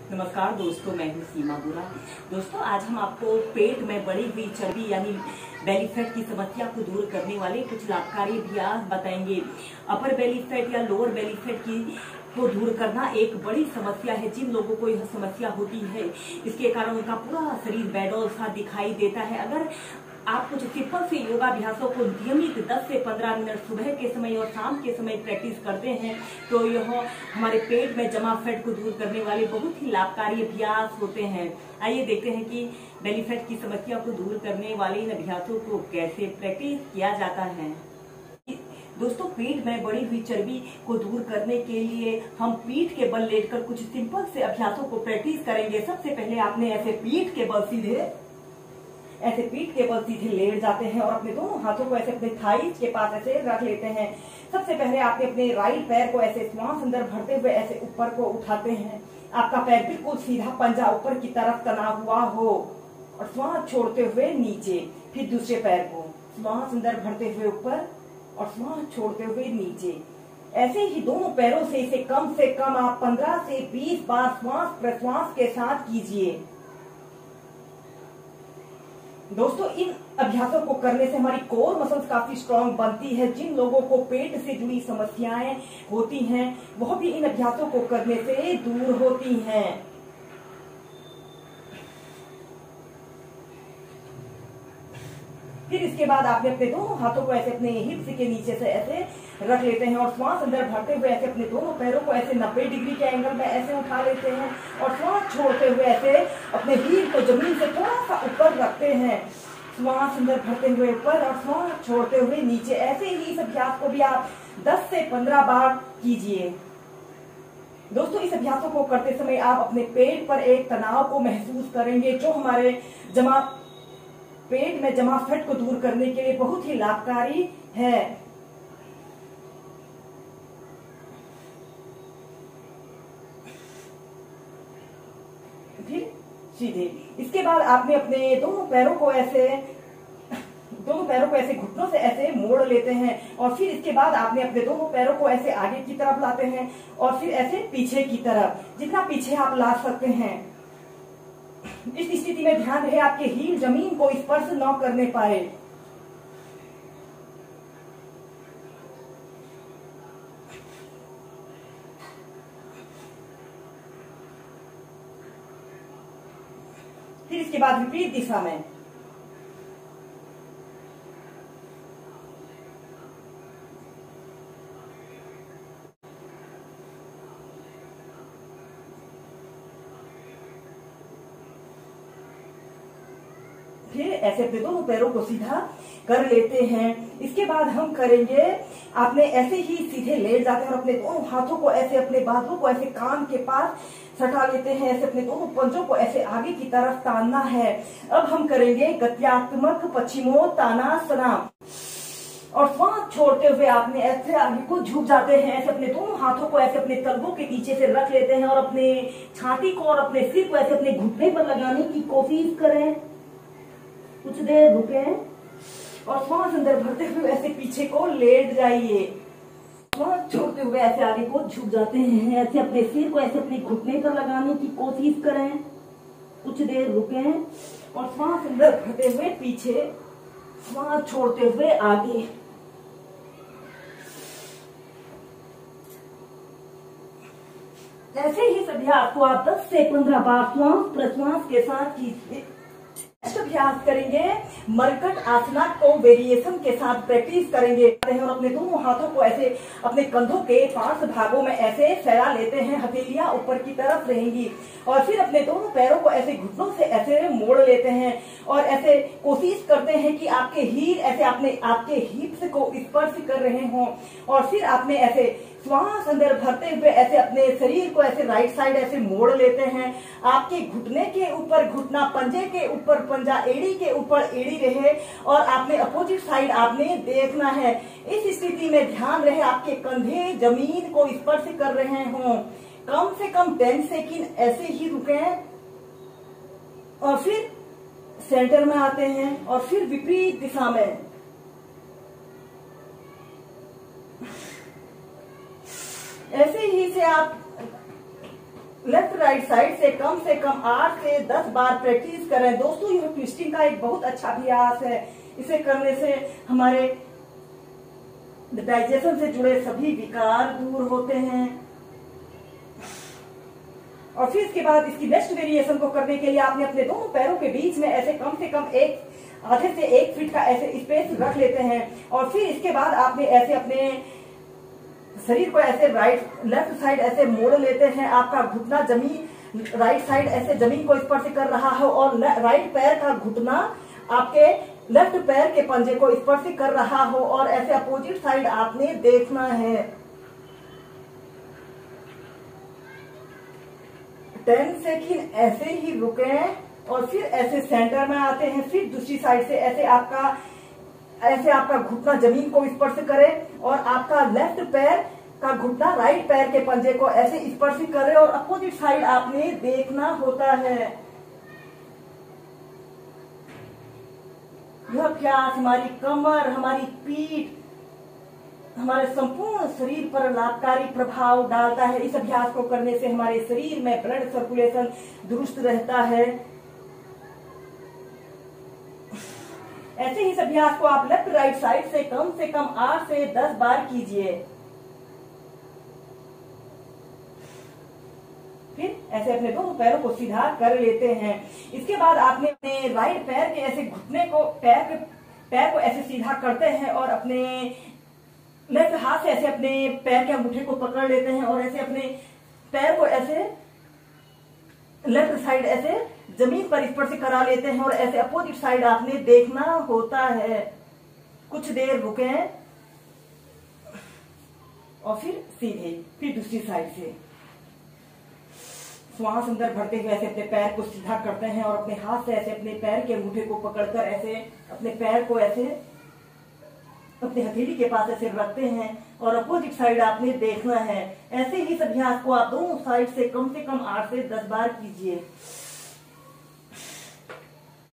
नमस्कार दोस्तों, मैं हूँ सीमा बुरा। दोस्तों, आज हम आपको पेट में बढ़ी हुई चर्बी यानी बेली फैट की समस्या को दूर करने वाले कुछ लाभकारी अभ्यास बताएंगे। अपर बेली फैट या लोअर बेली फैट की को दूर करना एक बड़ी समस्या है। जिन लोगों को यह समस्या होती है, इसके कारण उनका पूरा शरीर बेडौल सा दिखाई देता है। अगर आप कुछ सिंपल से योगाभ्यासों को नियमित 10 से 15 मिनट सुबह के समय और शाम के समय प्रैक्टिस करते हैं तो यह हमारे पेट में जमा फैट को दूर करने वाले बहुत ही लाभकारी अभ्यास होते हैं। आइए देखते हैं कि बेली फैट की समस्या को दूर करने वाले इन अभ्यासों को कैसे प्रैक्टिस किया जाता है। दोस्तों, पेट में बढ़ी हुई चर्बी को दूर करने के लिए हम पीठ के बल लेटकर कुछ सिंपल से अभ्यासों को प्रैक्टिस करेंगे। सबसे पहले आपने ऐसे पीठ के बल सीधे लेट जाते हैं और अपने दोनों हाथों को ऐसे अपने थाइस के पास ऐसे रख लेते हैं। सबसे पहले आपने अपने राइट पैर को ऐसे श्वास अंदर भरते हुए ऐसे ऊपर को उठाते हैं। आपका पैर बिल्कुल सीधा, पंजा ऊपर की तरफ तना हुआ हो और श्वास छोड़ते हुए नीचे। फिर दूसरे पैर को श्वास अंदर भरते हुए ऊपर और श्वास छोड़ते हुए नीचे। ऐसे ही दोनों पैरों से इसे कम से कम आप 15 से 20 बार श्वास प्रश्वास के साथ कीजिए। दोस्तों, इन अभ्यासों को करने से हमारी कोर मसल्स काफी स्ट्रांग बनती है। जिन लोगों को पेट से जुड़ी समस्याएं होती हैं, वह भी इन अभ्यासों को करने से दूर होती हैं। फिर इसके बाद आपने अपने दोनों हाथों को ऐसे अपने हिप्स के नीचे से ऐसे रख लेते हैं और श्वास अंदर भरते हुए ऐसे अपने दोनों पैरों को ऐसे 90 डिग्री के एंगल में ऐसे उठा लेते हैं और श्वास छोड़ते हुए ऐसे अपने हील को जमीन से थोड़ा सा ऊपर रखते हैं। श्वास अंदर भरते हुए ऊपर और श्वास छोड़ते हुए नीचे। ऐसे ही इस अभ्यास को भी आप 10 से 15 बार कीजिए। दोस्तों, इस अभ्यासों को करते समय आप अपने पेट पर एक तनाव को महसूस करेंगे, जो हमारे पेट में जमा फैट को दूर करने के लिए बहुत ही लाभकारी है। फिर सीधे इसके बाद आपने अपने दोनों पैरों को ऐसे घुटनों से ऐसे मोड़ लेते हैं और फिर इसके बाद आपने अपने दोनों पैरों को ऐसे आगे की तरफ लाते हैं और फिर ऐसे पीछे की तरफ, जितना पीछे आप ला सकते हैं। इस स्थिति में ध्यान रहे आपके हील जमीन को स्पर्श न करने पाए। फिर इसके बाद विपरीत दिशा में फिर ऐसे अपने दोनों पैरों को सीधा कर लेते हैं। इसके बाद हम करेंगे, आपने ऐसे ही सीधे लेट जाते हैं और अपने दोनों हाथों को ऐसे अपने बाजुओं को ऐसे कान के पास सटा लेते हैं। ऐसे अपने दोनों पंजों को ऐसे आगे की तरफ तानना है। अब हम करेंगे गत्यात्मक पश्चिमोत्तानासना और श्वास छोड़ते हुए आपने ऐसे आगे को झुक जाते हैं। ऐसे अपने दोनों हाथों को ऐसे अपने तलवों के नीचे से रख लेते हैं और अपने छाती को और अपने सिर को ऐसे अपने घुटने पर लगाने की कोशिश करें। कुछ देर रुकें और श्वास अंदर भरते हुए ऐसे पीछे को लेट जाइए। श्वास छोड़ते हुए ऐसे आगे को झुक जाते हैं। ऐसे अपने सिर को ऐसे अपने घुटने पर लगाने की कोशिश करें। कुछ देर रुकें और श्वास अंदर भरते हुए पीछे, श्वास छोड़ते हुए आगे। ऐसे ही इस अभ्यास को आप 10 से 15 बार श्वास प्रश्वास के साथ कीजिए। अभ्यास करेंगे मरकट आसना को वेरिएशन के साथ प्रैक्टिस करेंगे और अपने दोनों हाथों को ऐसे अपने कंधों के पांच भागों में ऐसे फैला लेते हैं। हथेलियां ऊपर की तरफ रहेंगी और फिर अपने दोनों पैरों को ऐसे घुटनों से ऐसे मोड़ लेते हैं और ऐसे कोशिश करते हैं कि आपके हील ऐसे आपके हिप्स को स्पर्श कर रहे हों और फिर आपने ऐसे श्वास अंदर भरते हुए ऐसे अपने शरीर को ऐसे राइट साइड ऐसे मोड़ लेते हैं। आपके घुटने के ऊपर घुटना, पंजे के ऊपर पंजा, एड़ी के ऊपर एड़ी रहे और आपने अपोजिट साइड आपने देखना है। इस स्थिति में ध्यान रहे आपके कंधे जमीन को स्पर्श कर रहे हों। कम से कम 10 सेकंड ऐसे ही रुकें और फिर सेंटर में आते हैं और फिर विपरीत दिशा में। ऐसे ही से आप लेफ्ट राइट साइड से कम 8 से 10 बार प्रैक्टिस करें। दोस्तों यह ट्विस्टिंग का एक बहुत अच्छा अभ्यास है। इसे करने से हमारे डाइजेशन से जुड़े सभी विकार दूर होते हैं। और फिर इसके बाद इसकी नेक्स्ट वेरिएशन को करने के लिए आपने अपने दोनों पैरों के बीच में ऐसे कम से कम आधे से 1 फीट का ऐसे स्पेस रख लेते हैं। और फिर इसके बाद आपने ऐसे अपने शरीर को ऐसे लेफ्ट साइड ऐसे मोड़ लेते हैं। आपका घुटना जमीन राइट साइड ऐसे जमीन को स्पर्श कर रहा है और राइट पैर का घुटना आपके लेफ्ट पैर के पंजे को स्पर्श कर रहा हो और ऐसे अपोजिट साइड आपने देखना है। 10 सेकंड ऐसे ही रुके और फिर ऐसे सेंटर में आते हैं। फिर दूसरी साइड से ऐसे आपका घुटना जमीन को स्पर्श करे और आपका लेफ्ट पैर का घुटना राइट पैर के पंजे को ऐसे स्पर्श करे और अपोजिट साइड आपने देखना होता है। यह अभ्यास हमारी कमर, हमारी पीठ, हमारे संपूर्ण शरीर पर लाभकारी प्रभाव डालता है। इस अभ्यास को करने से हमारे शरीर में ब्लड सर्कुलेशन दुरुस्त रहता है। ऐसे ही इस अभ्यास को आप लेफ्ट राइट साइड से कम 8 से 10 बार कीजिए। फिर ऐसे अपने दोनों पैरों को सीधा कर लेते हैं। इसके बाद आपने अपने राइट पैर के ऐसे घुटने को पैर को ऐसे सीधा करते हैं और अपने लेफ्ट हाथ से ऐसे अपने पैर के अंगूठे को पकड़ लेते हैं और ऐसे अपने पैर को ऐसे लेफ्ट साइड ऐसे जमीन पर स्पर्श करा लेते हैं और ऐसे अपोजिट साइड आपने देखना होता है। कुछ देर रुके और फिर सीधे फिर दूसरी साइड से श्वास अंदर भरते हुए ऐसे अपने पैर को सीधा करते हैं और अपने हाथ से ऐसे अपने पैर के अंगूठे को पकड़कर ऐसे अपने पैर को ऐसे अपने हथेली के पास ऐसे रखते हैं और अपोजिट साइड आपने देखना है। ऐसे ही इस अभ्यास को आप दोनों साइड से कम 8 से 10 बार कीजिए।